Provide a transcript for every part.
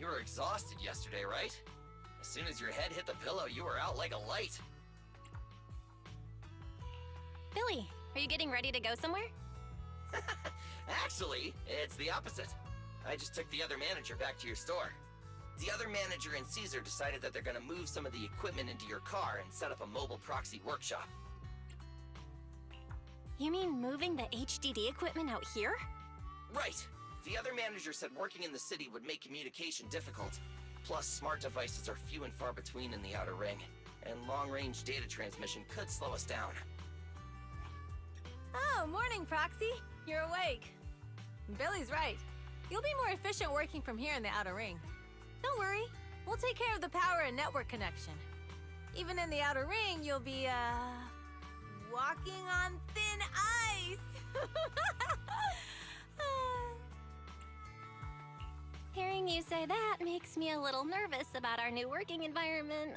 You were exhausted yesterday, right? As soon as your head hit the pillow, you were out like a light. Billy, are you getting ready to go somewhere? Actually, it's the opposite. I just took the other manager back to your store. The other manager and Caesar decided that they're gonna move some of the equipment into your car and set up a mobile proxy workshop. You mean moving the HDD equipment out here? Right. The other manager said working in the city would make communication difficult. Plus, smart devices are few and far between in the Outer Ring, and long-range data transmission could slow us down. Oh, morning, Proxy. You're awake. Billy's right. You'll be more efficient working from here in the Outer Ring. Don't worry. We'll take care of the power and network connection. Even in the Outer Ring, you'll be, walking on thin ice. Hearing you say that makes me a little nervous about our new working environment.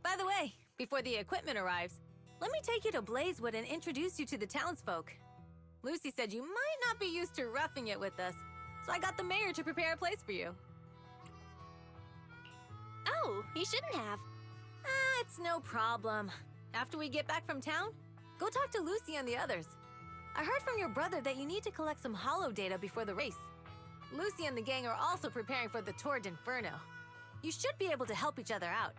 By the way, before the equipment arrives, let me take you to Blazewood and introduce you to the townsfolk. Lucy said you might not be used to roughing it with us, so I got the mayor to prepare a place for you. Oh, you shouldn't have. It's no problem. After we get back from town, go talk to Lucy and the others. I heard from your brother that you need to collect some holo data before the race. Lucy and the gang are also preparing for the Tour d'Inferno. You should be able to help each other out.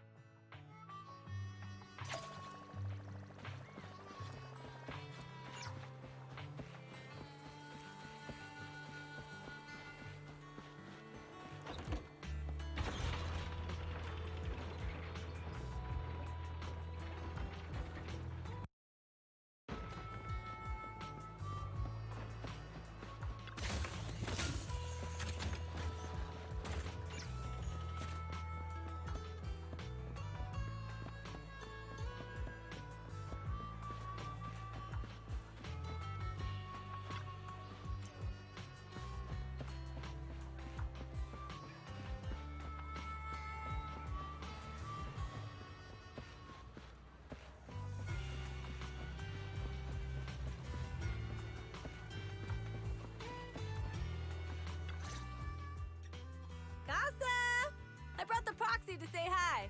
Casa! I brought the proxy to say hi.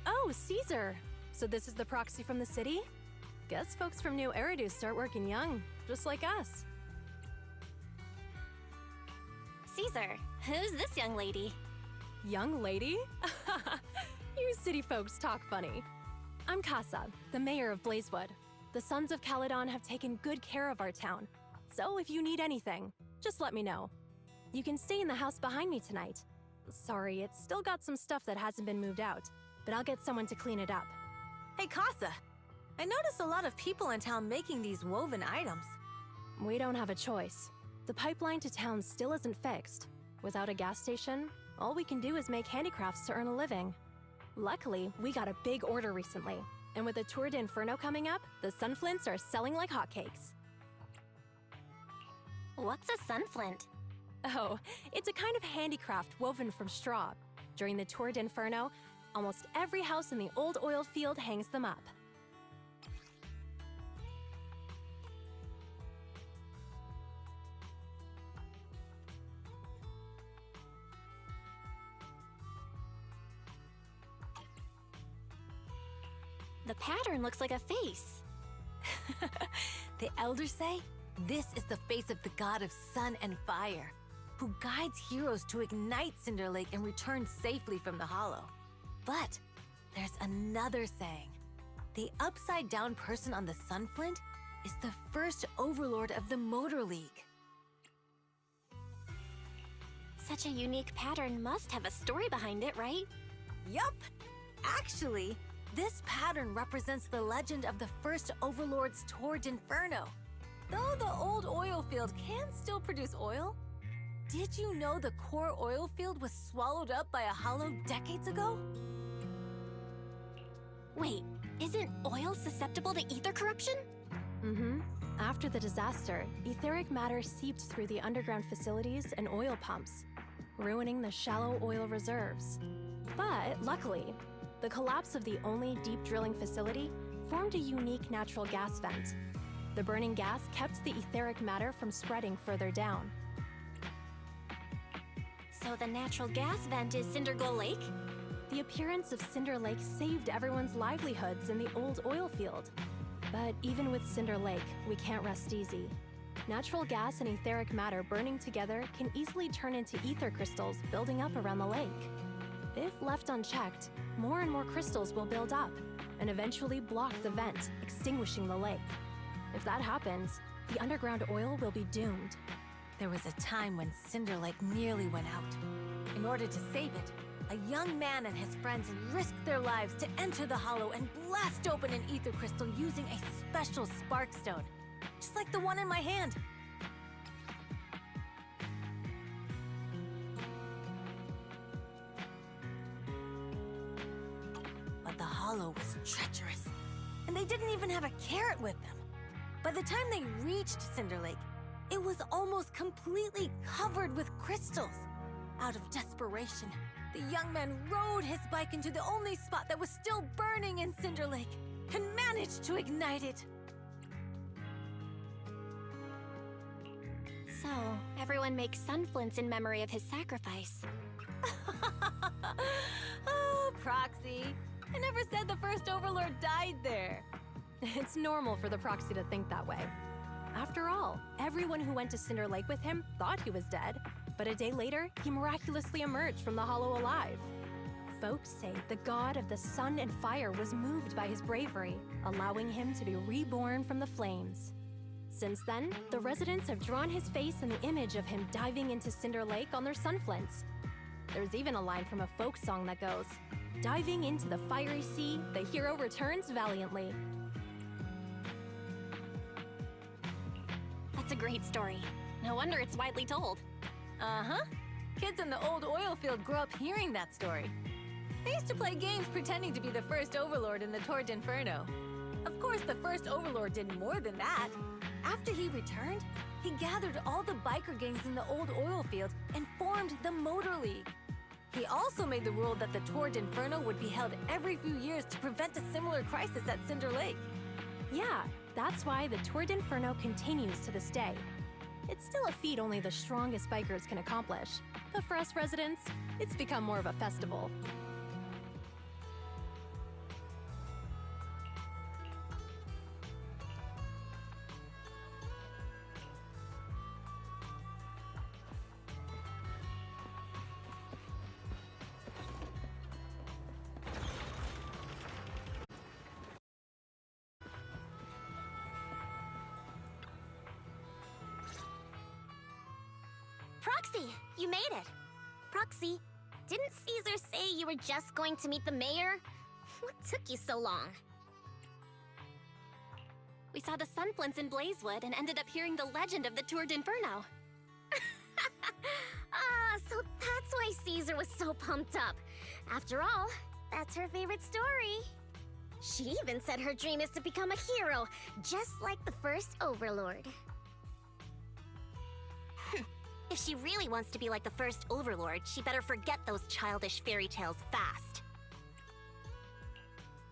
Oh, Caesar. So this is the proxy from the city? Guess folks from New Eridu start working young, just like us. Caesar, who's this young lady? Young lady? You city folks talk funny. I'm Casa, the mayor of Blazewood. The Sons of Caledon have taken good care of our town. So if you need anything, just let me know. You can stay in the house behind me tonight. Sorry, it's still got some stuff that hasn't been moved out, but I'll get someone to clean it up. Hey, Casa. I noticed a lot of people in town making these woven items. We don't have a choice. The pipeline to town still isn't fixed. Without a gas station, all we can do is make handicrafts to earn a living. Luckily, we got a big order recently, and with the Tour d'Inferno coming up, the sunflints are selling like hotcakes. What's a sunflint? Oh, it's a kind of handicraft woven from straw. During the Tour d'Inferno, almost every house in the old oil field hangs them up. The pattern looks like a face. The elders say this is the face of the god of sun and fire, who guides heroes to ignite Cinder Lake and return safely from the hollow. But there's another saying. The upside-down person on the Sunflint is the first overlord of the Motor League. Such a unique pattern must have a story behind it, right? Yup! Actually, this pattern represents the legend of the first overlord's Tour d'Inferno. Though the old oil field can still produce oil, did you know the core oil field was swallowed up by a hollow decades ago? Wait, isn't oil susceptible to ether corruption? Mm-hmm. After the disaster, etheric matter seeped through the underground facilities and oil pumps, ruining the shallow oil reserves. But luckily, the collapse of the only deep drilling facility formed a unique natural gas vent. The burning gas kept the etheric matter from spreading further down. So the natural gas vent is Cindergoal Lake? The appearance of Cinder Lake saved everyone's livelihoods in the old oil field. But even with Cinder Lake, we can't rest easy. Natural gas and etheric matter burning together can easily turn into ether crystals building up around the lake. If left unchecked, more and more crystals will build up and eventually block the vent, extinguishing the lake. If that happens, the underground oil will be doomed. There was a time when Cinder Lake nearly went out. In order to save it, a young man and his friends risked their lives to enter the hollow and blast open an ether crystal using a special spark stone, just like the one in my hand. But the hollow was treacherous, and they didn't even have a carrot with them. By the time they reached Cinder Lake, it was almost completely covered with crystals. Out of desperation, the young man rode his bike into the only spot that was still burning in Cinder Lake and managed to ignite it. So, everyone makes sunflints in memory of his sacrifice. Oh, Proxy. I never said the first Overlord died there. It's normal for the Proxy to think that way. After all, everyone who went to Cinder Lake with him thought he was dead, but a day later, he miraculously emerged from the hollow alive. Folks say the god of the sun and fire was moved by his bravery, allowing him to be reborn from the flames. Since then, the residents have drawn his face in the image of him diving into Cinder Lake on their sunflints. There's even a line from a folk song that goes, "Diving into the fiery sea, the hero returns valiantly." That's a great story. No wonder it's widely told. Uh-huh. Kids in the old oil field grew up hearing that story. They used to play games pretending to be the first Overlord in the Torrent Inferno. Of course, the first Overlord did more than that. After he returned, he gathered all the biker gangs in the old oil field and formed the Motor League. He also made the rule that the Torrent Inferno would be held every few years to prevent a similar crisis at Cinder Lake. Yeah, that's why the Tour d'Inferno continues to this day. It's still a feat only the strongest bikers can accomplish, but for us residents, it's become more of a festival. Proxy, you made it. Proxy, didn't Caesar say you were just going to meet the mayor? What took you so long? We saw the sunflints in Blazewood and ended up hearing the legend of the Tour d'Inferno. So that's why Caesar was so pumped up. After all, that's her favorite story. She even said her dream is to become a hero, just like the first Overlord. If she really wants to be like the first Overlord, she better forget those childish fairy tales fast.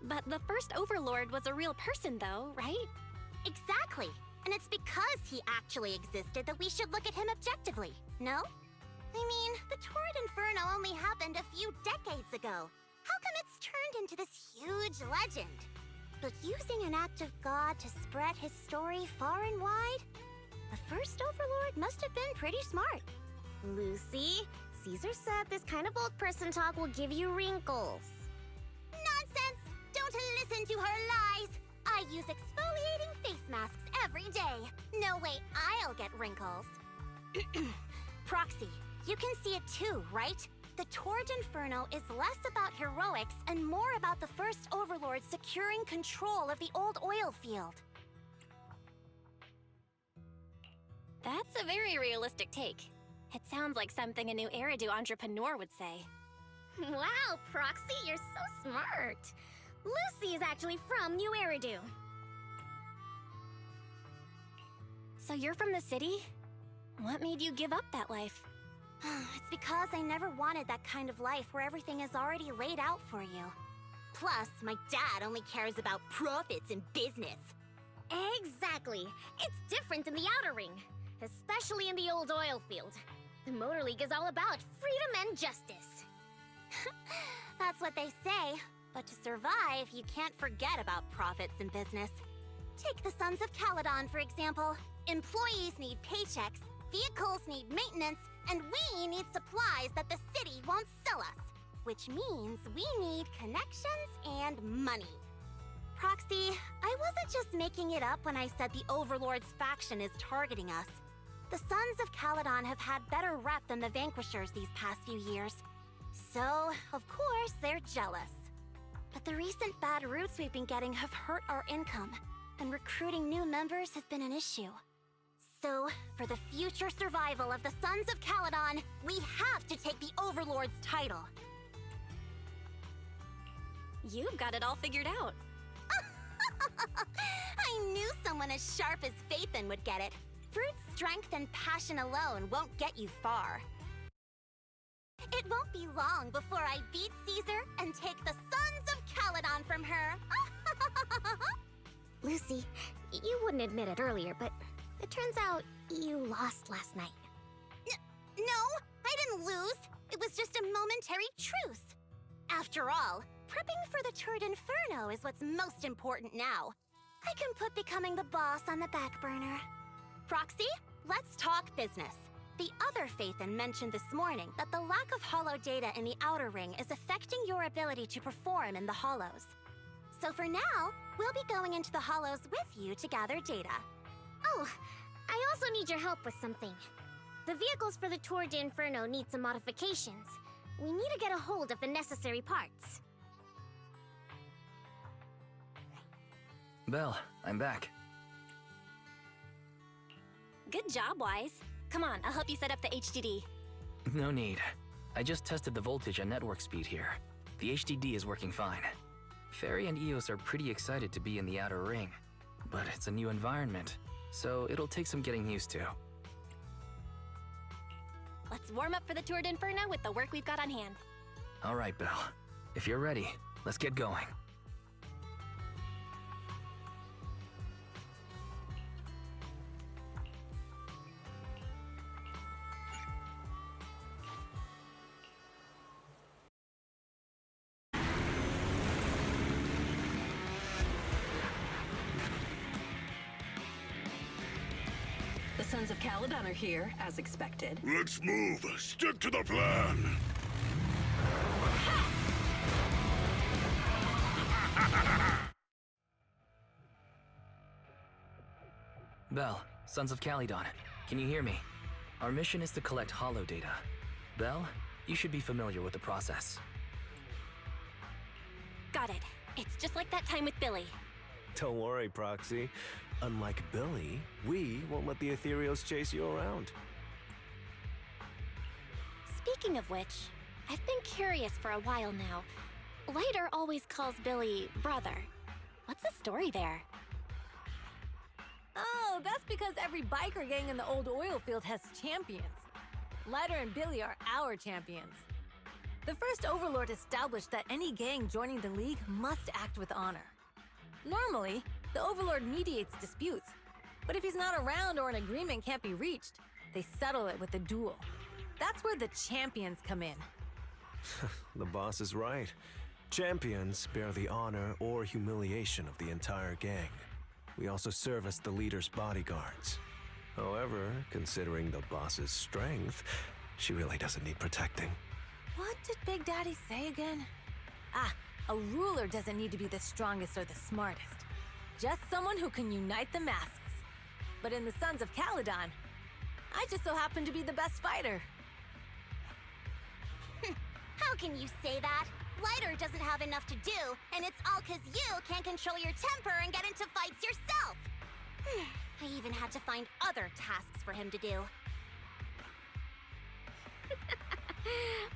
But the first Overlord was a real person though, right? Exactly. And it's because he actually existed that we should look at him objectively, no? I mean, the Torrid Inferno only happened a few decades ago. How come it's turned into this huge legend? But using an act of God to spread his story far and wide? The first Overlord must have been pretty smart. Lucy, Caesar said this kind of old person talk will give you wrinkles. Nonsense! Don't listen to her lies! I use exfoliating face masks every day. No way I'll get wrinkles. Proxy, you can see it too, right? The Torrid Inferno is less about heroics and more about the first Overlord securing control of the old oil field. That's a very realistic take. It sounds like something a new Eridu entrepreneur would say. Wow, Proxy, you're so smart. Lucy is actually from New Eridu. So you're from the city? What made you give up that life? It's because I never wanted that kind of life where everything is already laid out for you. Plus, my dad only cares about profits and business. Exactly. It's different in the Outer Ring, especially in the old oil field. The Motor League is all about freedom and justice. That's what they say. But to survive, you can't forget about profits in business. Take the Sons of Caledon, for example. Employees need paychecks, vehicles need maintenance, and we need supplies that the city won't sell us. Which means we need connections and money. Proxy, I wasn't just making it up when I said the Overlord's faction is targeting us. The Sons of Caledon have had better rep than the Vanquishers these past few years. So, of course, they're jealous. But the recent bad routes we've been getting have hurt our income, and recruiting new members has been an issue. So, for the future survival of the Sons of Caledon, we have to take the Overlord's title. You've got it all figured out. I knew someone as sharp as Phaethon would get it. Brute strength and passion alone won't get you far. It won't be long before I beat Caesar and take the Sons of Caledon from her. Lucy, you wouldn't admit it earlier, but it turns out you lost last night. No, I didn't lose. It was just a momentary truce. After all, prepping for the Turd Inferno is what's most important now. I can put becoming the boss on the back burner. Proxy, let's talk business. The other Phaethon mentioned this morning that the lack of hollow data in the Outer Ring is affecting your ability to perform in the Hollows. So for now, we'll be going into the Hollows with you to gather data. Oh, I also need your help with something. The vehicles for the Tour de Inferno need some modifications. We need to get a hold of the necessary parts. Belle, I'm back. Good job, Wise. Come on, I'll help you set up the HDD. No need. I just tested the voltage and network speed here. The HDD is working fine. Fairy and Eos are pretty excited to be in the Outer Ring, but it's a new environment, so it'll take some getting used to. Let's warm up for the Tour de Inferno with the work we've got on hand. All right, Belle. If you're ready, let's get going. The Sons of Caledon are here, as expected. Let's move. Stick to the plan. Belle, Sons of Caledon, can you hear me? Our mission is to collect hollow data. Belle, you should be familiar with the process. Got it. It's just like that time with Billy. Don't worry, Proxy. Unlike Billy, we won't let the Ethereals chase you around. Speaking of which, I've been curious for a while now. Lighter always calls Billy brother. What's the story there? Oh, that's because every biker gang in the old oil field has champions. Lighter and Billy are our champions. The first Overlord established that any gang joining the League must act with honor. Normally, the Overlord mediates disputes, but if he's not around or an agreement can't be reached, they settle it with a duel. That's where the champions come in. The boss is right. Champions bear the honor or humiliation of the entire gang. We also serve as the leader's bodyguards. However, considering the boss's strength, she really doesn't need protecting. What did Big Daddy say again? Ah, a ruler doesn't need to be the strongest or the smartest. Just someone who can unite the masses. But in the Sons of Caledon, I just so happen to be the best fighter. How can you say that? Lighter doesn't have enough to do, and it's all 'cause you can't control your temper and get into fights yourself. I even had to find other tasks for him to do.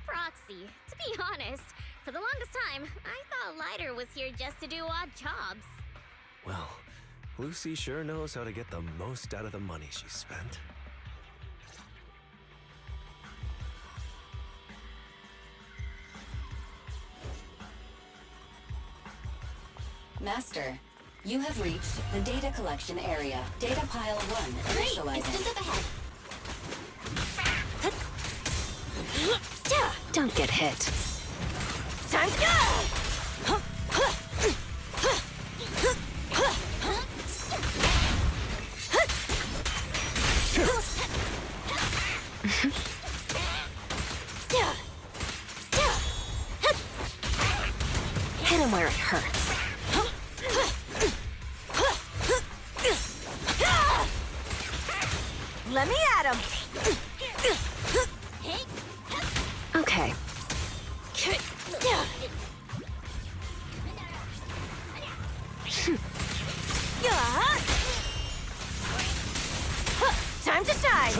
Proxy, to be honest, for the longest time, I thought Lighter was here just to do odd jobs. Well, Lucy sure knows how to get the most out of the money she spent. Master, you have reached the data collection area. Data pile 1 Great! initializing. It's just up ahead. Don't get hit. Time to go! Hit him where it hurts. Let me at him! Okay. Time to shine!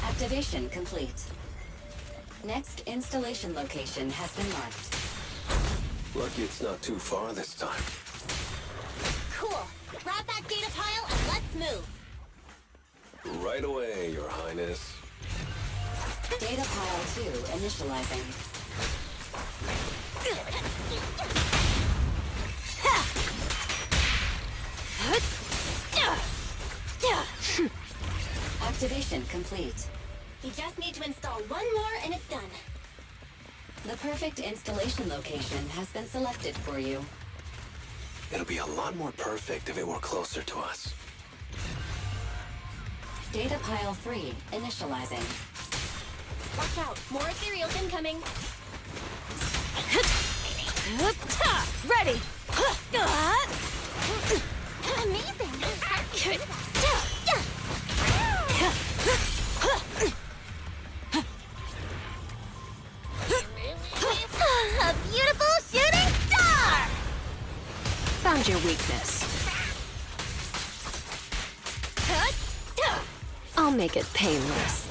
Activation complete. Next installation location has been marked. Lucky it's not too far this time. Cool. Grab that data pile and let's move. Right away, Your Highness. Data pile 2 initializing. Activation complete. We just need to install one more and it's done. The perfect installation location has been selected for you. It'll be a lot more perfect if it were closer to us. Data pile 3 initializing. Watch out, more ethereals incoming. Ready! Amazing! A beautiful shooting star! Found your weakness. I'll make it painless.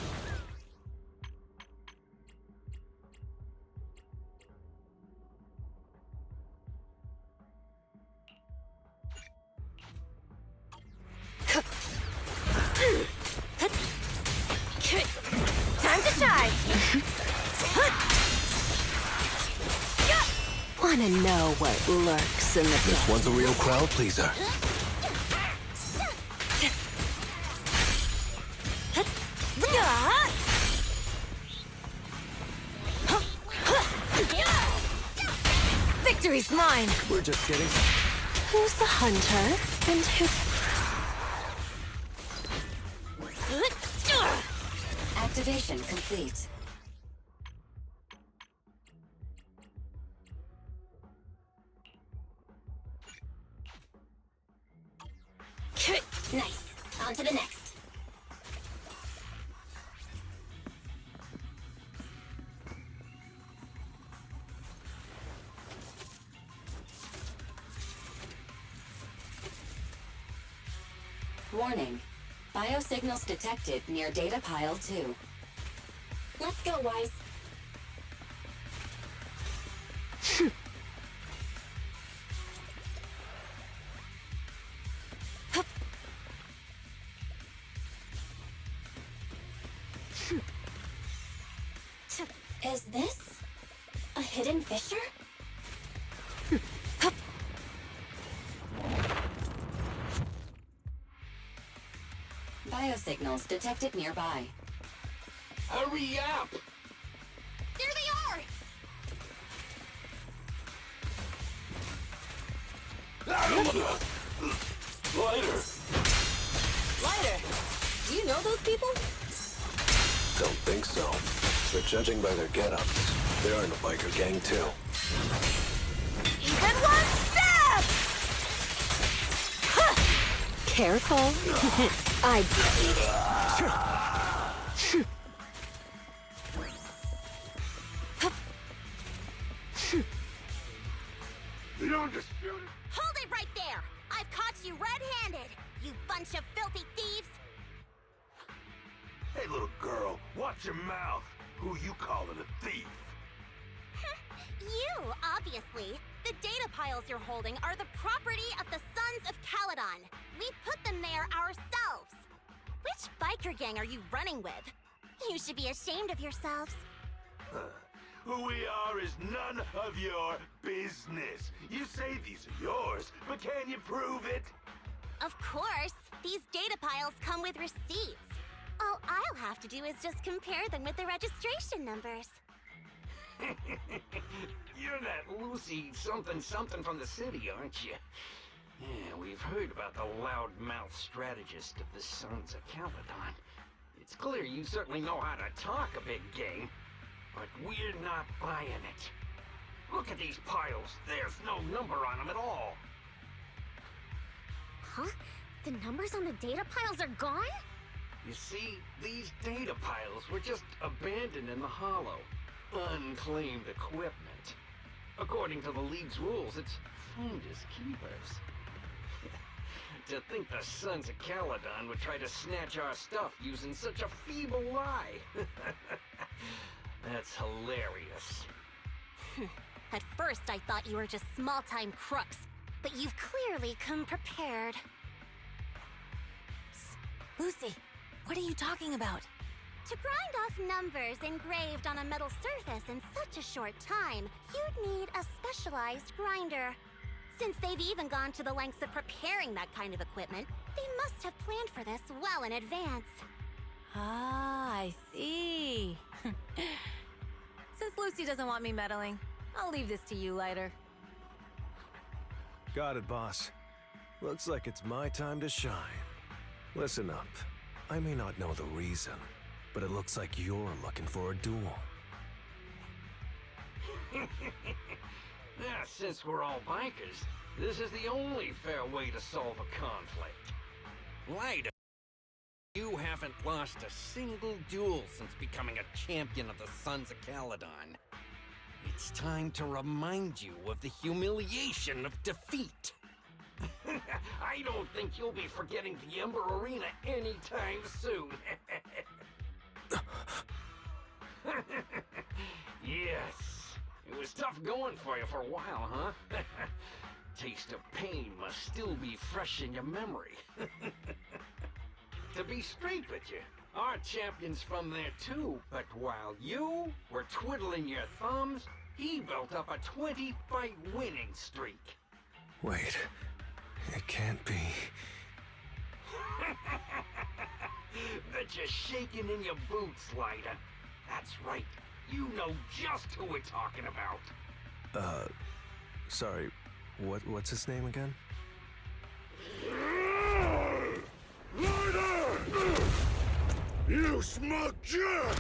Time to shine! Wanna know what lurks in the This one's a real crowd pleaser. Victory's mine! We're just getting... Who's the hunter and who... Activation complete. Nice. On to the next. Warning. Biosignals detected near data pile 2. Let's go, Wise. Is this a hidden fissure? Biosignals detected nearby. Hurry up! There they Lighter! Lighter! Do you know those people? Don't think so. But judging by their getups, they're in a biker gang too. Even one step! Careful. I beat it. The undisputed! Hold it right there! I've caught you red-handed, you bunch of filthy thieves! Hey, little girl, watch your mouth. Who you calling a thief? You, obviously. The data piles you're holding are the property of the Sons of Caledon. We put them there ourselves. Which biker gang are you running with? You should be ashamed of yourselves. Who we are is none of your business. You say these are yours, but can you prove it? Of course! These data piles come with receipts. All I'll have to do is just compare them with the registration numbers. You're that Lucy something from the city, aren't you? Yeah, we've heard about the loudmouth strategist of the Sons of Caledon. It's clear you certainly know how to talk a big game, but we're not buying it. Look at these piles. There's no number on them at all. Huh? The numbers on the data piles are gone? You see, these data piles were just abandoned in the hollow. Unclaimed equipment. According to the League's rules, it's finders keepers. To think the Sons of Caledon would try to snatch our stuff using such a feeble lie. That's hilarious. At first, I thought you were just small-time crooks, but you've clearly come prepared. Psst. Lucy, what are you talking about? To grind off numbers engraved on a metal surface in such a short time, you'd need a specialized grinder. Since they've even gone to the lengths of preparing that kind of equipment, they must have planned for this well in advance. Ah, I see. Since Lucy doesn't want me meddling, I'll leave this to you, Lighter. Got it, boss. Looks like it's my time to shine. Listen up. I may not know the reason, but it looks like you're looking for a duel. Yeah, since we're all bikers, this is the only fair way to solve a conflict. Lighter, you haven't lost a single duel since becoming a champion of the Sons of Caledon. It's time to remind you of the humiliation of defeat. I don't think you'll be forgetting the Ember Arena anytime soon. Yes, it was tough going for you for a while, huh? Taste of pain must still be fresh in your memory. To be straight with you, our champion's from there too, but while you were twiddling your thumbs, he built up a 20-fight winning streak. Wait, it can't be. Bet you're shaking in your boots, Lighter. That's right, you know just who we're talking about. Sorry, what's his name again? Lighter! You smug jerk!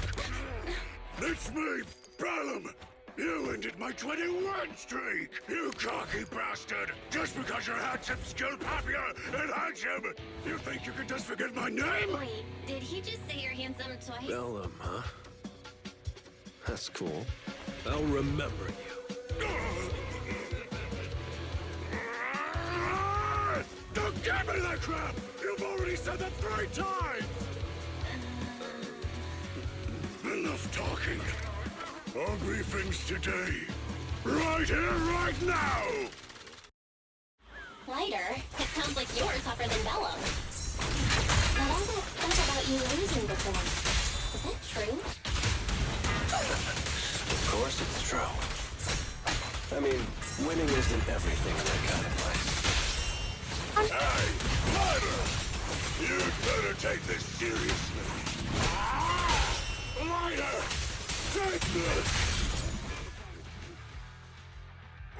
It's me, Bellum! You ended my 21 streak, you cocky bastard! Just because you're handsome, skilled, happier, and handsome, you think you can just forget my name? Wait, did he just say you're handsome twice? Bellum, huh? That's cool. I'll remember you. Don't give me that crap! You've already said that 3 times! Enough talking. Our briefings today. Right here, right now! Lighter, it sounds like you're tougher than Bellum. But all that stuff about you losing before, is that true? Of course it's true. I mean, winning isn't everything in that kind of place. Hey, Lighter! You'd better take this seriously. Lighter! Take this! I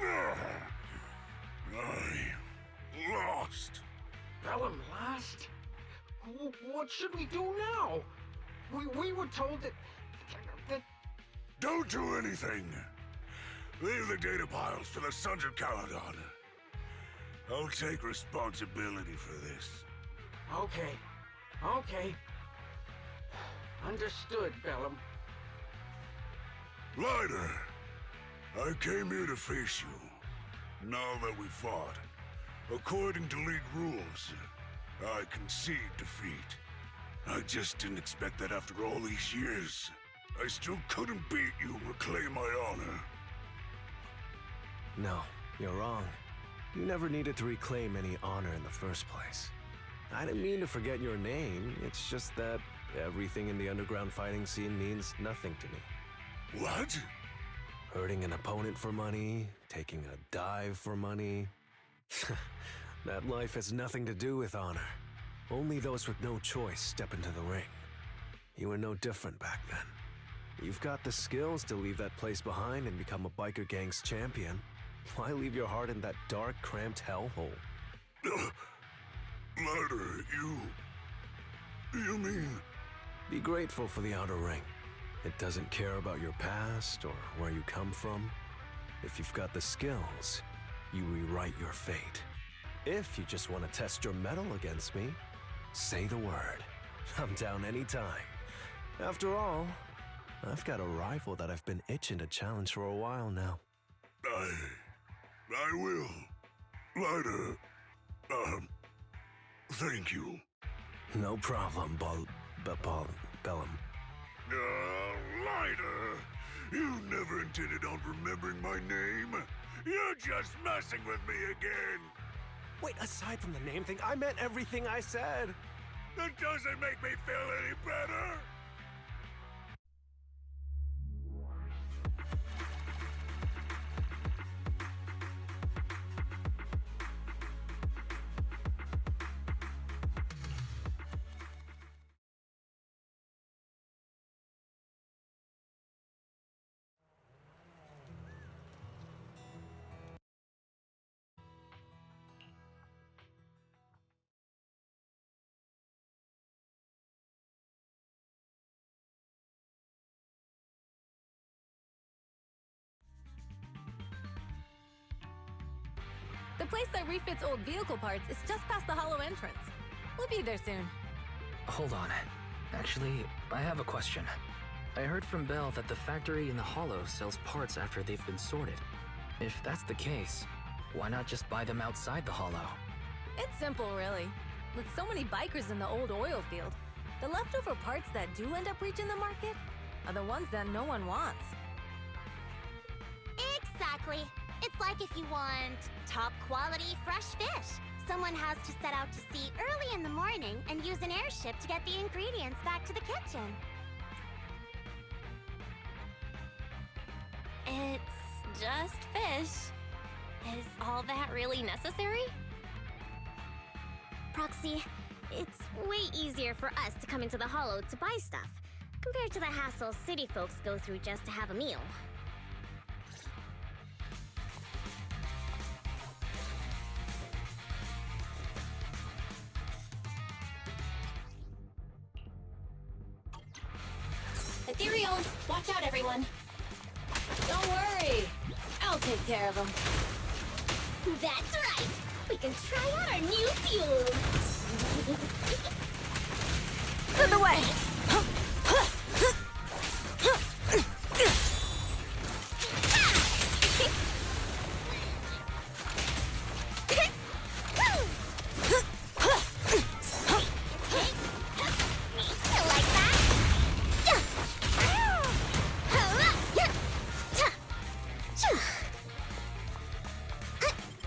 lost. Bellum lost? What should we do now? We were told that... Don't do anything. Leave the data piles to the Sons of Caledon. I'll take responsibility for this. Okay. Understood, Bellum. Lighter, I came here to face you. Now that we fought, according to League rules, I concede defeat. I just didn't expect that after all these years. I still couldn't beat you and reclaim my honor. No, you're wrong. You never needed to reclaim any honor in the first place. I didn't mean to forget your name, it's just that everything in the underground fighting scene means nothing to me. What? Hurting an opponent for money, taking a dive for money. That life has nothing to do with honor. Only those with no choice step into the ring. You were no different back then. You've got the skills to leave that place behind and become a biker gang's champion. Why leave your heart in that dark, cramped hellhole? Ryder, you mean... Be grateful for the outer ring. It doesn't care about your past or where you come from. If you've got the skills, you rewrite your fate. If you just want to test your mettle against me, say the word. I'm down anytime. After all, I've got a rival that I've been itching to challenge for a while now. I will. Ryder, thank you. No problem, Bellum. Ryder, you never intended on remembering my name. You're just messing with me again. Wait, aside from the name thing, I meant everything I said. That doesn't make me feel any better. The place that refits old vehicle parts is just past the hollow entrance. We'll be there soon. Hold on. Actually, I have a question. I heard from Belle that the factory in the hollow sells parts after they've been sorted. If that's the case, why not just buy them outside the hollow? It's simple, really. With so many bikers in the old oil field, the leftover parts that do end up reaching the market are the ones that no one wants. Exactly. It's like if you want top quality fresh fish. Someone has to set out to sea early in the morning and use an airship to get the ingredients back to the kitchen. It's just fish. Is all that really necessary? Proxy, it's way easier for us to come into the Hollow to buy stuff, compared to the hassle city folks go through just to have a meal. Ethereals, watch out, everyone. Don't worry. I'll take care of them. That's right! We can try out our new fuel! Out the way!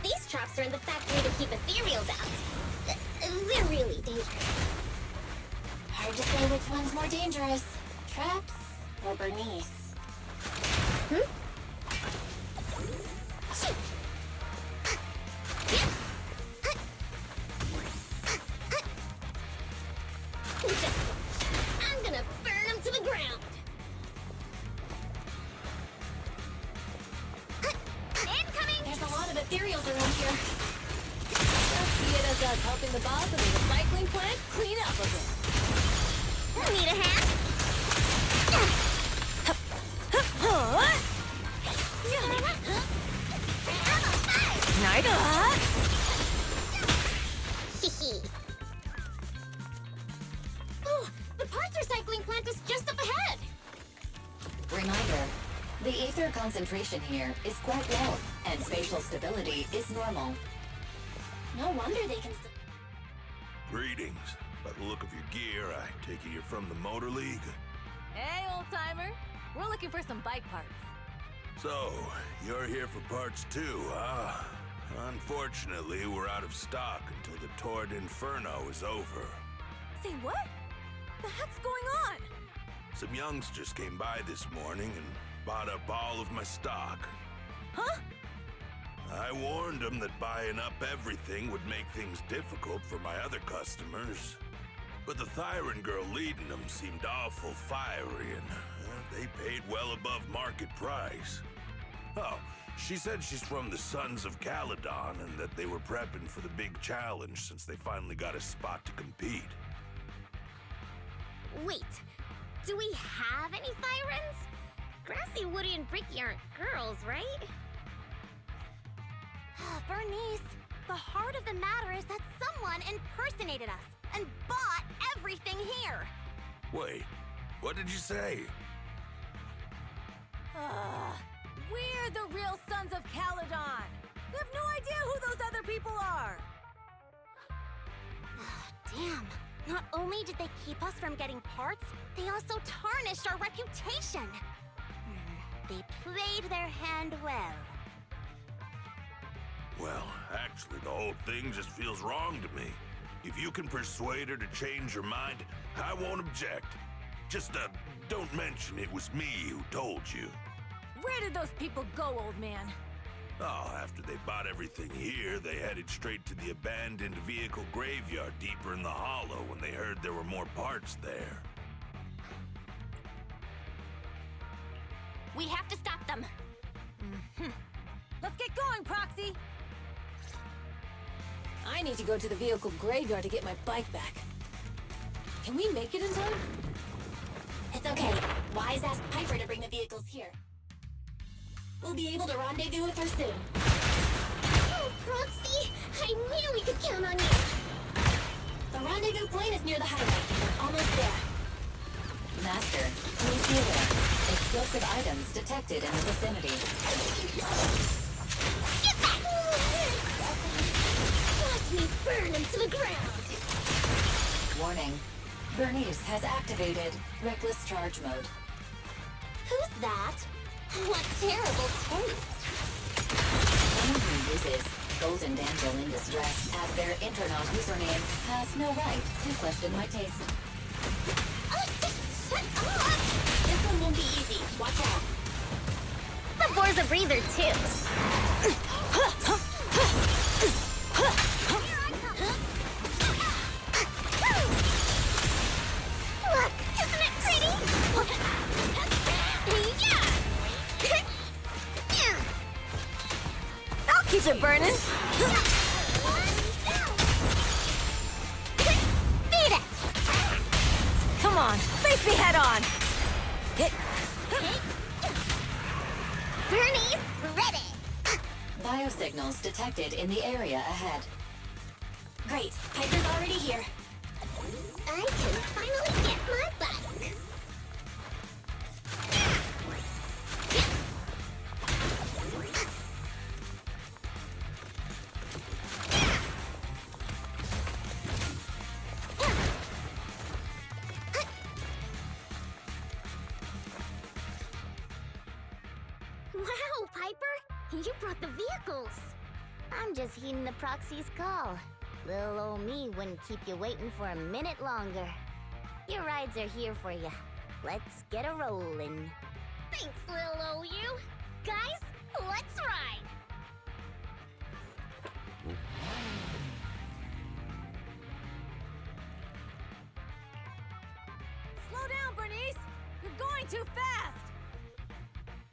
These traps are in the factory to keep ethereals out. They're really dangerous. Hard to say which one's more dangerous. Traps or Bernice? I'm gonna burn them to the ground. Incoming! There's a lot of ethereals around here. Just see it as us helping the boss of the recycling plant clean up a bit. Need a hand? Oh, the parts recycling plant is just up ahead. Reminder, the ether concentration here is quite low, and spatial stability is normal. No wonder they can... Greetings. By the look of your gear, I take it you're from the Motor League. Hey, old-timer. We're looking for some bike parts. So, you're here for parts too, huh? Unfortunately, we're out of stock until the Tour d'Inferno is over. Say what? The heck's going on? Some youngsters came by this morning and bought up all of my stock. Huh? I warned them that buying up everything would make things difficult for my other customers. But the Thyran girl leading them seemed awful fiery, and they paid well above market price. Oh, she said she's from the Sons of Caledon and that they were prepping for the big challenge since they finally got a spot to compete. Wait, do we have any Thyrans? Grassy, Woody, and Bricky aren't girls, right? Bernice, the heart of the matter is that someone impersonated us and bought everything here. Wait, what did you say? We're the real Sons of Caledon. We have no idea who those other people are. Damn. Not only did they keep us from getting parts, they also tarnished our reputation. They played their hand well. Well, actually, the whole thing just feels wrong to me. If you can persuade her to change her mind, I won't object. Just, don't mention it was me who told you. Where did those people go, old man? Oh, after they bought everything here, they headed straight to the abandoned vehicle graveyard deeper in the hollow when they heard there were more parts there. We have to stop them. Let's get going, Proxy! I need to go to the vehicle graveyard to get my bike back. Can we make it in time? It's okay. Wise asked Piper to bring the vehicles here. We'll be able to rendezvous with her soon. Oh, Proxy! I knew we could count on you! The rendezvous point is near the highway. We're almost there. Master, please be aware. Explosive items detected in the vicinity. Get back! Watch me burn him to the ground! Warning. Bernice has activated Reckless Charge Mode. Who's that? What terrible taste! Someone who uses Golden Damsel in Distress as their Intronaut username has no right to question my taste. Shut up! This one won't be easy. Watch out. The boar's a breather, too. Look, isn't it pretty? I'll keep it burning! Beat it! Come on, face me head on! Hit! Bernie's ready! Biosignals detected in the area ahead. Great, Piper's already here. I can finally get my bike. Wow, Piper! You brought the vehicles! I'm just heeding the proxy's call. Little old me wouldn't keep you waiting for a minute longer. Your rides are here for you. Let's get a rollin'. Thanks, little old you. Guys, let's ride! Slow down, Bernice! You're going too fast!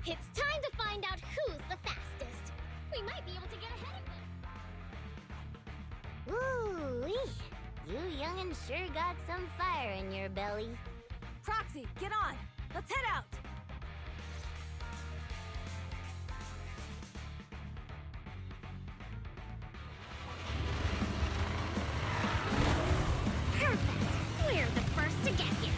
It's time to find out who's the fastest. We might be able to get ahead of them. Ooh-wee. You young'un sure got some fire in your belly. Proxy, get on! Let's head out! Perfect. We're the first to get here.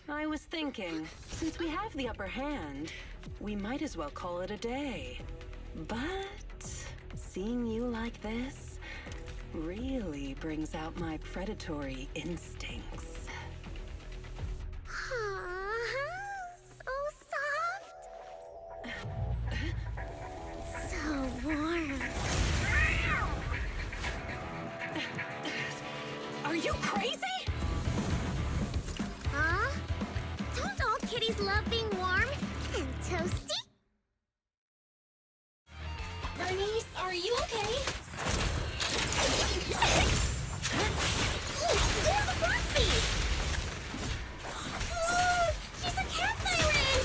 I was thinking, since we have the upper hand, we might as well call it a day. But seeing you like this really brings out my predatory instincts. So soft. So warm. you crazy? Huh? Don't all kitties love being warm and toasty? Bernice, are you okay? There's a Proxy! Look! She's a cat siren!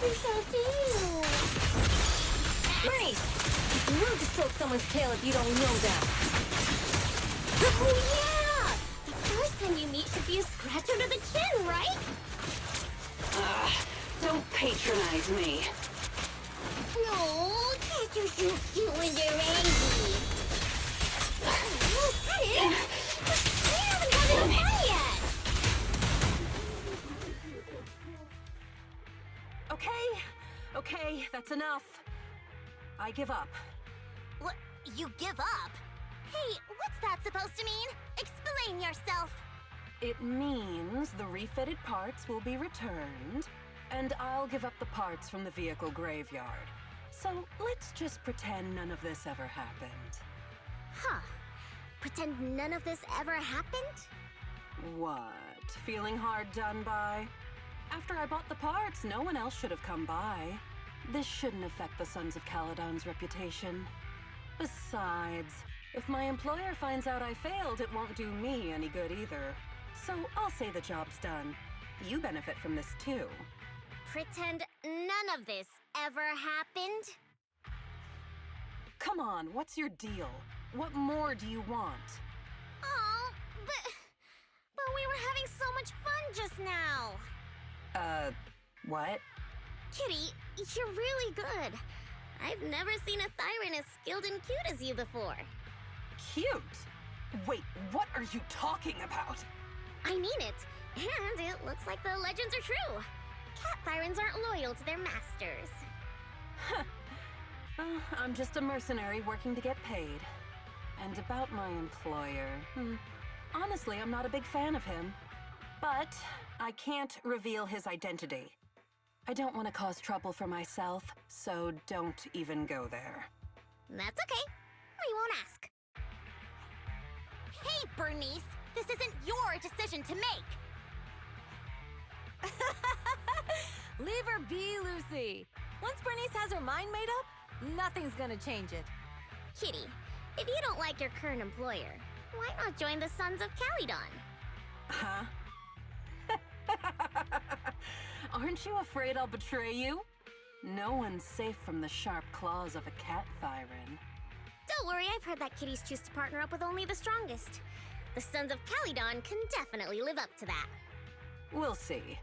You're so cute! Bernice! It's rude to stroke someone's tail if you don't know that. Oh yeah! The first time you meet should be a scratch under the chin, right? Don't patronize me. No, cats are so cute when they're angry. Oh, cut it! We haven't gotten a pet yet! Okay, that's enough. I give up. What? You give up? Hey, what's that supposed to mean? Explain yourself. It means the refitted parts will be returned, and I'll give up the parts from the vehicle graveyard. So let's just pretend none of this ever happened. Huh. Pretend none of this ever happened? What? Feeling hard done by? After I bought the parts, no one else should have come by. This shouldn't affect the Sons of Caledon's reputation. Besides, if my employer finds out I failed, it won't do me any good either. So I'll say the job's done. You benefit from this too. Pretend none of this ever happened? Come on, what's your deal? What more do you want? Oh, but we were having so much fun just now. What? Kitty, you're really good. I've never seen a Thyran as skilled and cute as you before. Cute? Wait, what are you talking about? I mean it. And it looks like the legends are true. Cat Thyrans aren't loyal to their masters. I'm just a mercenary working to get paid. And about my employer, honestly, I'm not a big fan of him. But I can't reveal his identity. I don't want to cause trouble for myself, so don't even go there. That's okay. We won't ask. Hey, Bernice! This isn't your decision to make! Leave her be, Lucy. Once Bernice has her mind made up, nothing's gonna change it. Kitty, if you don't like your current employer, why not join the Sons of Caledon? Huh? Aren't you afraid I'll betray you? No one's safe from the sharp claws of a cat Thyran. Don't worry, I've heard that kitties choose to partner up with only the strongest. The Sons of Caledon can definitely live up to that. We'll see.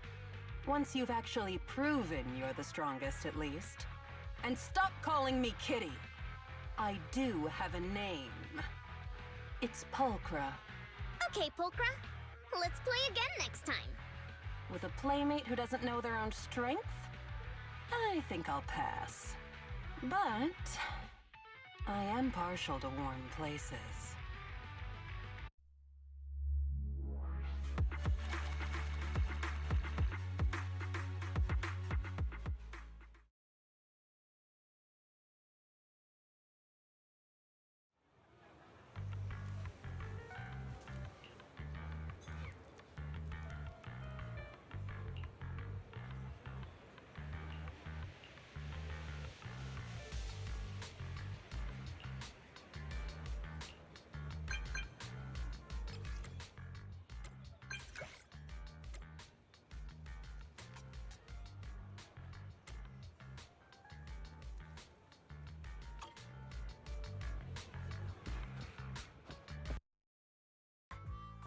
Once you've actually proven you're the strongest, at least. And stop calling me Kitty. I do have a name. It's Pulchra. Okay, Pulchra. Let's play again next time. With a playmate who doesn't know their own strength? I think I'll pass. But I am partial to warm places.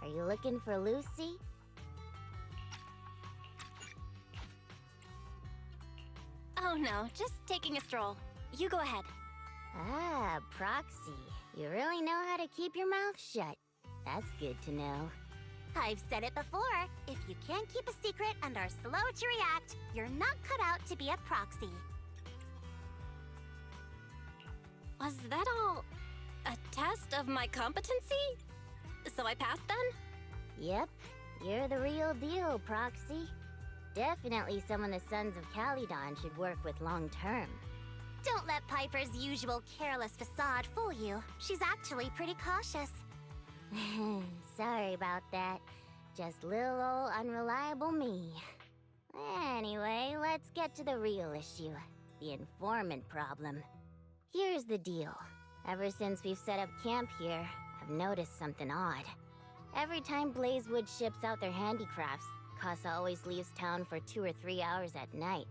Are you looking for Lucy? Oh no, just taking a stroll. You go ahead. Ah, Proxy. You really know how to keep your mouth shut. That's good to know. I've said it before. If you can't keep a secret and are slow to react, you're not cut out to be a proxy. Was that all a test of my competency? So I passed then? Yep, you're the real deal, Proxy. Definitely someone the Sons of Caledon should work with long term. Don't let Piper's usual careless facade fool you. She's actually pretty cautious. Sorry about that. Just little old unreliable me. Anyway, let's get to the real issue. The informant problem. Here's the deal. Ever since we've set up camp here, I've noticed something odd. Every time Blazewood ships out their handicrafts, Casa always leaves town for 2 or 3 hours at night,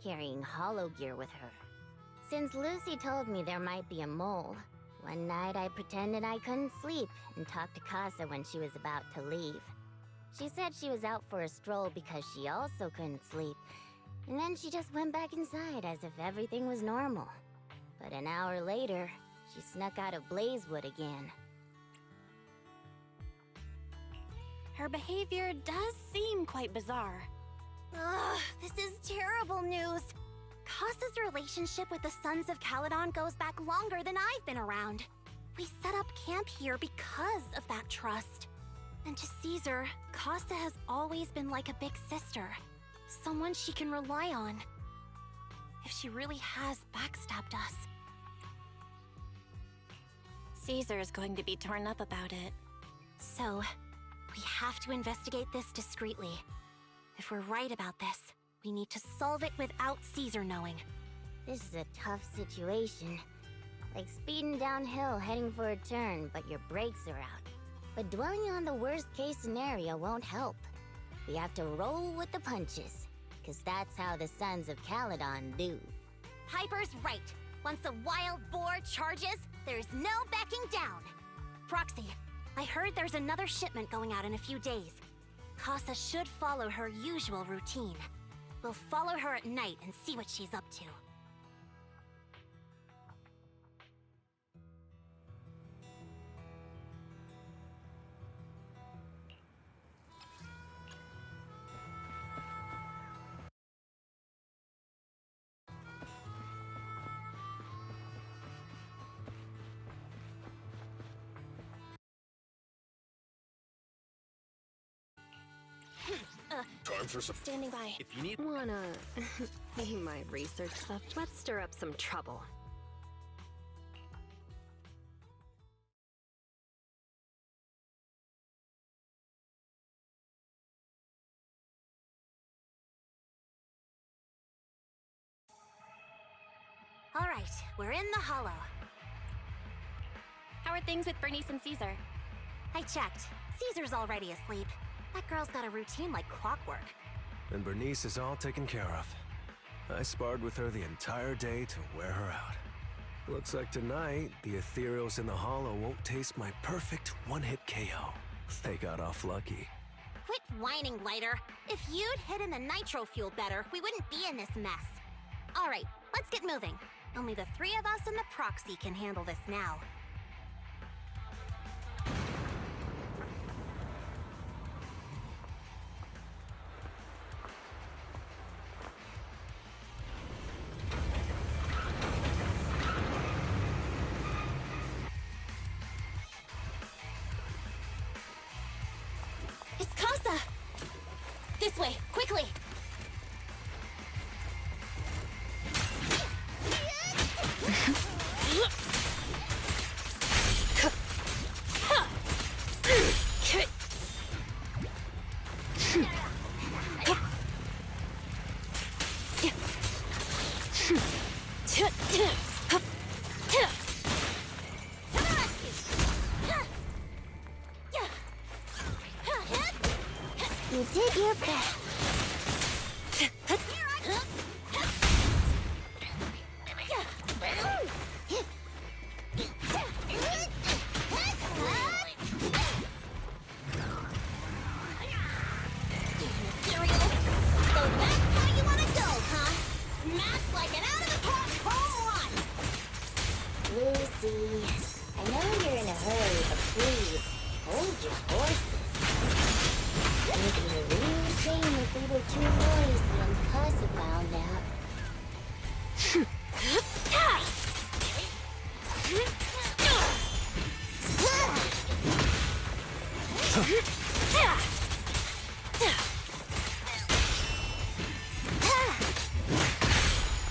carrying hollow gear with her. Since Lucy told me there might be a mole, one night I pretended I couldn't sleep and talked to Casa when she was about to leave. She said she was out for a stroll because she also couldn't sleep, and then she just went back inside as if everything was normal. But an hour later, she snuck out of Blazewood again. Her behavior does seem quite bizarre. Ugh, this is terrible news. Casa's relationship with the Sons of Caledon goes back longer than I've been around. We set up camp here because of that trust. And to Caesar, Casa has always been like a big sister. Someone she can rely on. If she really has backstabbed us. Caesar is going to be torn up about it. So, we have to investigate this discreetly. If we're right about this, we need to solve it without Caesar knowing. This is a tough situation. Like speeding downhill heading for a turn, but your brakes are out. But dwelling on the worst-case scenario won't help. We have to roll with the punches, because that's how the Sons of Caledon do. Piper's right. Once a wild boar charges, there's no backing down. Proxy, I heard there's another shipment going out in a few days. Casa should follow her usual routine. We'll follow her at night and see what she's up to. Time for some. Standing by. If you need wanna my research stuff, let's stir up some trouble. All right, we're in the Hollow. How are things with Bernice and Caesar? I checked. Caesar's already asleep. That girl's got a routine like clockwork. And Bernice is all taken care of. I sparred with her the entire day to wear her out. Looks like tonight, the Ethereals in the Hollow won't taste my perfect one-hit KO. They got off lucky. Quit whining, Lighter. If you'd hidden the nitro fuel better, we wouldn't be in this mess. All right, let's get moving. Only the 3 of us and the Proxy can handle this now. It's Casa! This way, quickly! You did your best. Lucy, I know you're in a hurry, but please, hold your horses. It would be a real shame if we were 2 boys when Casa found out.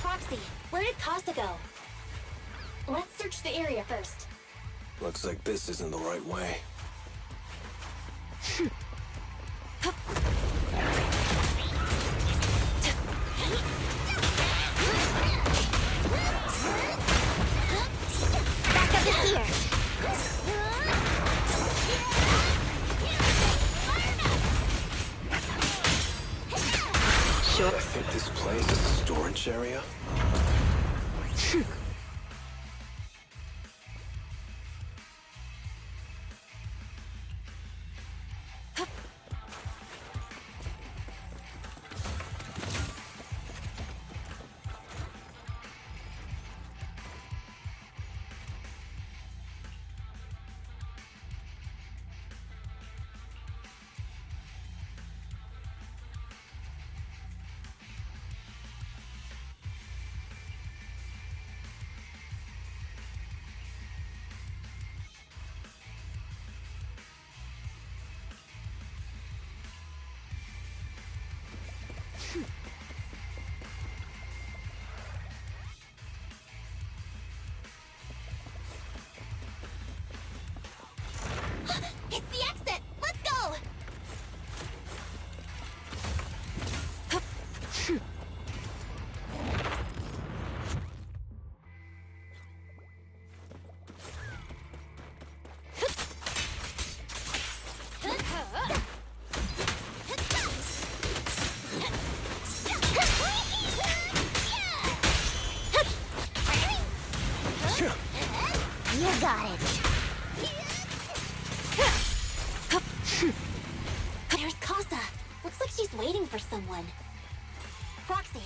Proxy, where did Casa go? Let's search the area first. Looks like this isn't the right way. Back up here. I think this place is a storage area. It's the exit! Let's go! You got it. There's Casa. Looks like she's waiting for someone. Proxy.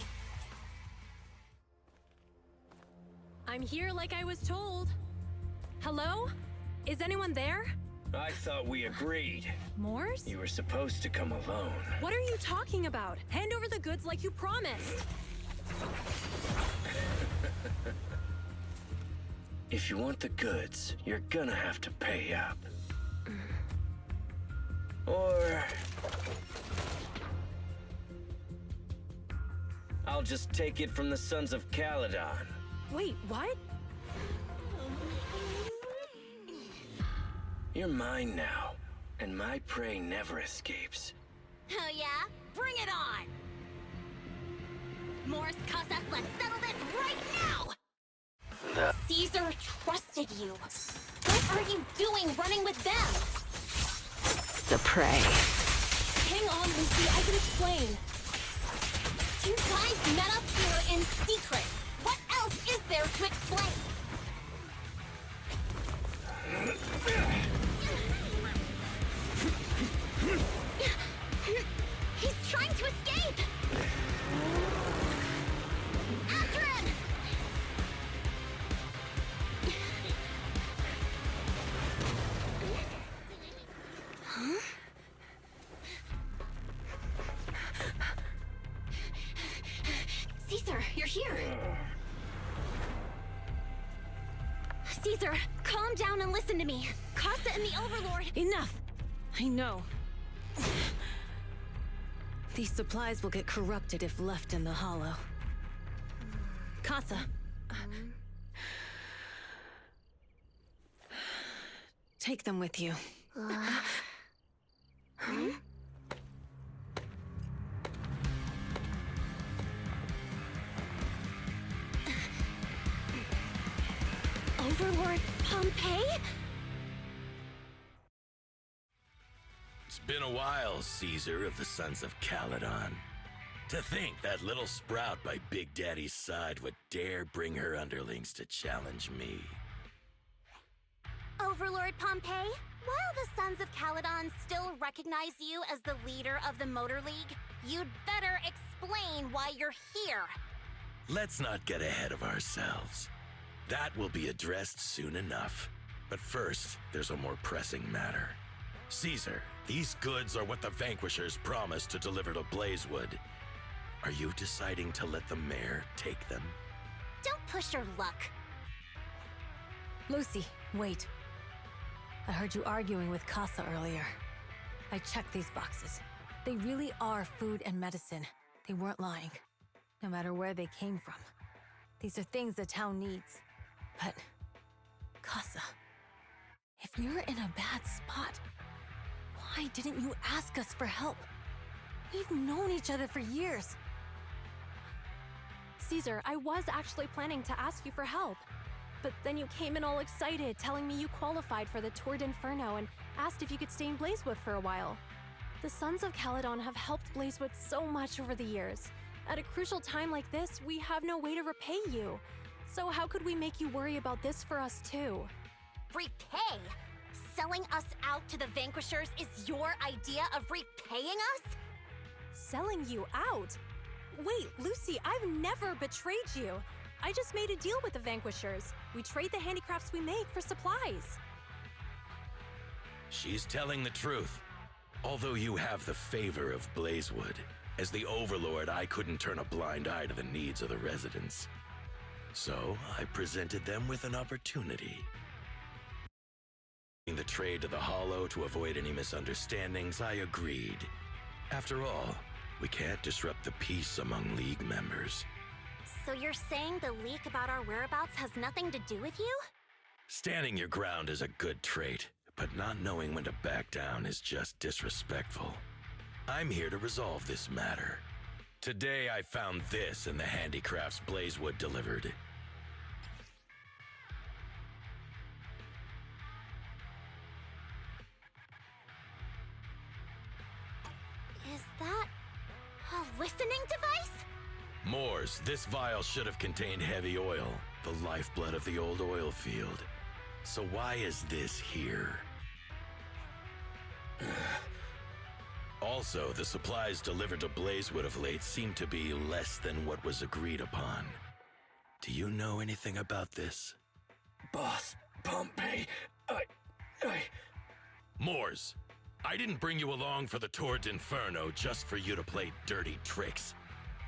I'm here like I was told. Hello? Is anyone there? I thought we agreed. Morse? You were supposed to come alone. What are you talking about? Hand over the goods like you promised. If you want the goods, you're gonna have to pay up. Or... I'll just take it from the Sons of Caledon. Wait, what? You're mine now, and my prey never escapes. Oh yeah? Bring it on! Morse, Casa, let's settle this right now! Caesar trusted you. What are you doing running with them? The prey. Hang on, Lucy, I can explain. You guys met up here in secret. What else is there to explain? He's trying to escape! After him! Huh? Caesar, you're here! Caesar, calm down and listen to me. Casa and the Overlord... Enough! I know. These supplies will get corrupted if left in the hollow. Casa. Take them with you. Overlord Pompeii? It's been a while, Caesar of the Sons of Caledon. To think that little sprout by Big Daddy's side would dare bring her underlings to challenge me. Overlord Pompeii, while the Sons of Caledon still recognize you as the leader of the Motor League, you'd better explain why you're here. Let's not get ahead of ourselves. That will be addressed soon enough. But first, there's a more pressing matter. Caesar, these goods are what the Vanquishers promised to deliver to Blazewood. Are you deciding to let the mayor take them? Don't push your luck. Lucy, wait. I heard you arguing with Casa earlier. I checked these boxes. They really are food and medicine. They weren't lying. No matter where they came from. These are things the town needs. But, Casa, if you're in a bad spot, Why didn't you ask us for help? We've known each other for years. Caesar, I was actually planning to ask you for help. But then you came in all excited, telling me you qualified for the Tour d'Inferno and asked if you could stay in Blazewood for a while. The Sons of Caledon have helped Blazewood so much over the years. At a crucial time like this, we have no way to repay you. So how could we make you worry about this for us too? Repay? Selling us out to the Vanquishers is your idea of repaying us? Selling you out? Wait, Lucy, I've never betrayed you. I just made a deal with the Vanquishers. We trade the handicrafts we make for supplies. She's telling the truth. Although you have the favor of Blazewood, as the Overlord, I couldn't turn a blind eye to the needs of the residents. So, I presented them with an opportunity. In the trade to the Hollow to avoid any misunderstandings, I agreed. After all, we can't disrupt the peace among League members. So you're saying the leak about our whereabouts has nothing to do with you? Standing your ground is a good trait, but not knowing when to back down is just disrespectful. I'm here to resolve this matter. Today I found this in the handicrafts Blazewood delivered. Is that a listening device? Moors, this vial should have contained heavy oil, the lifeblood of the old oil field. So why is this here? Also, the supplies delivered to Blazewood of late seem to be less than what was agreed upon. Do you know anything about this? Boss, Pompey, Moors, I didn't bring you along for the Tour d'Inferno just for you to play dirty tricks.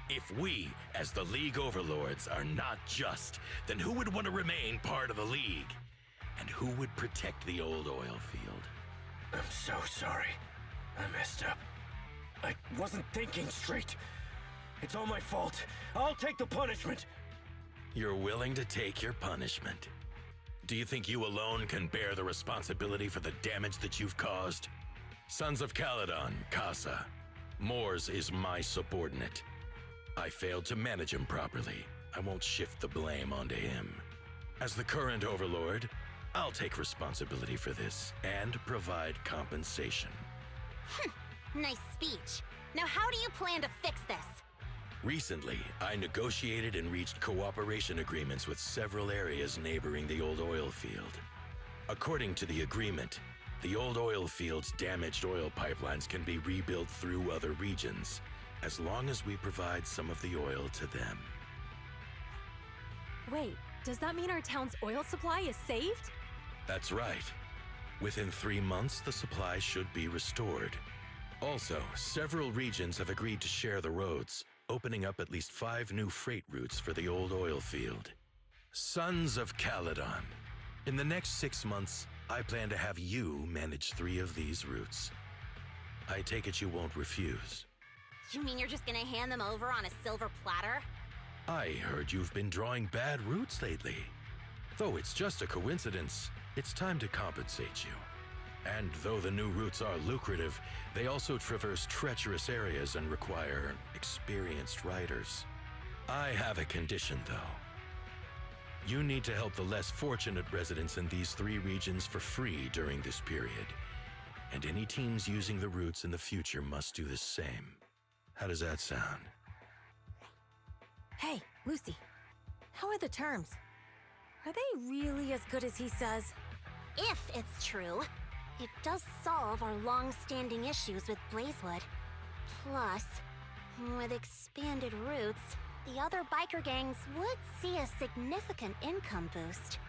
If we, as the League Overlords, are not just, then who would want to remain part of the League? And who would protect the old oil field? I'm so sorry. I messed up. I wasn't thinking straight. It's all my fault. I'll take the punishment. You're willing to take your punishment. Do you think you alone can bear the responsibility for the damage that you've caused? Sons of Caledon, Casa. Moors is my subordinate. I failed to manage him properly. I won't shift the blame onto him. As the current Overlord, I'll take responsibility for this and provide compensation. Nice speech. Now how do you plan to fix this? Recently, I negotiated and reached cooperation agreements with several areas neighboring the old oil field. According to the agreement, the old oil field's damaged oil pipelines can be rebuilt through other regions, as long as we provide some of the oil to them. Wait, does that mean our town's oil supply is saved? That's right. Within 3 months, the supply should be restored. Also, several regions have agreed to share the roads, opening up at least 5 new freight routes for the old oil field. Sons of Caledon. In the next 6 months, I plan to have you manage 3 of these routes. I take it you won't refuse. You mean you're just gonna hand them over on a silver platter? I heard you've been drawing bad routes lately. Though it's just a coincidence, it's time to compensate you. And though the new routes are lucrative, they also traverse treacherous areas and require experienced riders. I have a condition, though. You need to help the less fortunate residents in these 3 regions for free during this period. And any teams using the routes in the future must do the same. How does that sound? Hey, Lucy. How are the terms? Are they really as good as he says? If it's true, it does solve our long-standing issues with Blazewood. Plus, with expanded routes, the other biker gangs would see a significant income boost.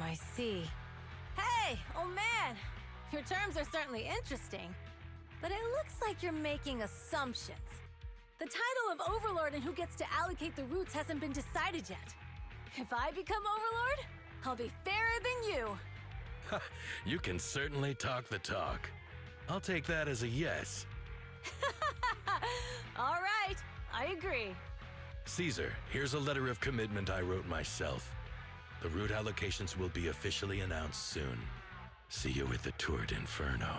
I see. Hey, old man! Your terms are certainly interesting, but it looks like you're making assumptions. The title of Overlord and who gets to allocate the routes hasn't been decided yet. If I become Overlord, I'll be fairer than you. You can certainly talk the talk. I'll take that as a yes. All right, I agree. Caesar, here's a letter of commitment I wrote myself. The route allocations will be officially announced soon. See you at the Tour d'Inferno.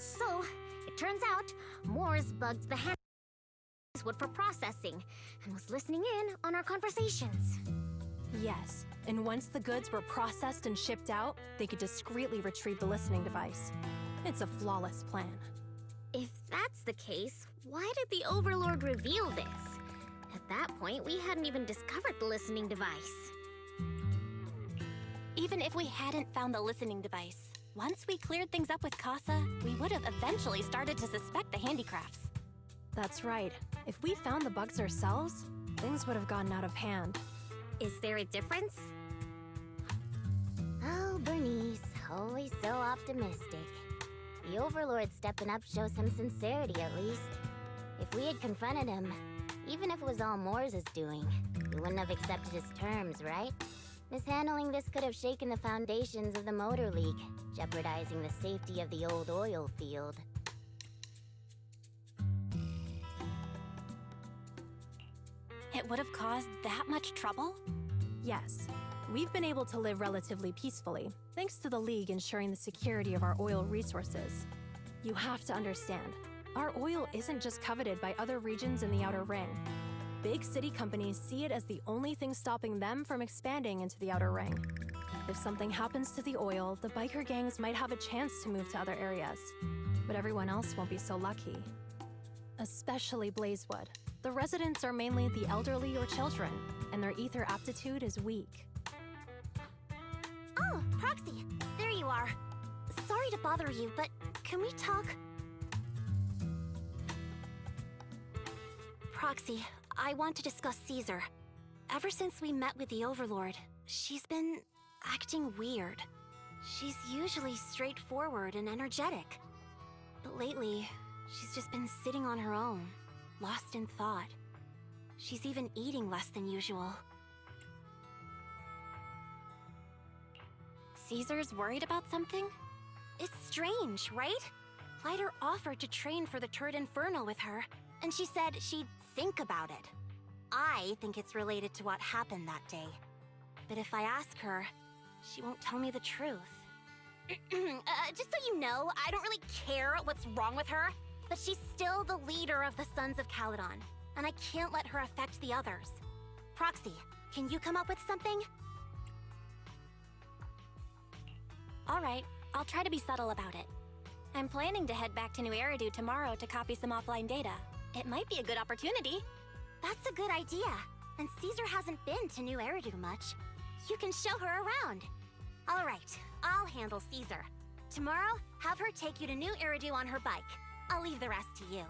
So, it turns out, Moores bugged the Blazewood for processing, and was listening in on our conversations. Yes, and once the goods were processed and shipped out, they could discreetly retrieve the listening device. It's a flawless plan. If that's the case, why did the Overlord reveal this? At that point, we hadn't even discovered the listening device. Even if we hadn't found the listening device, once we cleared things up with Casa, we would have eventually started to suspect the handicrafts. That's right. If we found the bugs ourselves, things would have gotten out of hand. Is there a difference? Oh, Bernice, always so optimistic. The Overlord stepping up shows some sincerity, at least. If we had confronted him, even if it was all Moores' doing, we wouldn't have accepted his terms, right? Mishandling this could have shaken the foundations of the Motor League, jeopardizing the safety of the old oil field. It would have caused that much trouble? Yes. We've been able to live relatively peacefully, thanks to the League ensuring the security of our oil resources. You have to understand, our oil isn't just coveted by other regions in the Outer Ring. Big city companies see it as the only thing stopping them from expanding into the Outer Ring. If something happens to the oil, the biker gangs might have a chance to move to other areas. But everyone else won't be so lucky. Especially Blazewood. The residents are mainly the elderly or children, and their ether aptitude is weak. Oh, Proxy, there you are. Sorry to bother you, but can we talk? Proxy, I want to discuss Caesar. Ever since we met with the Overlord, she's been acting weird. She's usually straightforward and energetic. But lately, she's just been sitting on her own, lost in thought. She's even eating less than usual. Caesar's worried about something? It's strange, right? Lighter offered to train for the Turd Inferno with her, and she said she'd think about it. I think it's related to what happened that day. But if I ask her, she won't tell me the truth. Just so you know, I don't really care what's wrong with her, but she's still the leader of the Sons of Caledon, and I can't let her affect the others. Proxy, can you come up with something? Alright, I'll try to be subtle about it. I'm planning to head back to New Eridu tomorrow to copy some offline data. It might be a good opportunity. That's a good idea. And Caesar hasn't been to New Eridu much. You can show her around. All right, I'll handle Caesar. Tomorrow, have her take you to New Eridu on her bike. I'll leave the rest to you.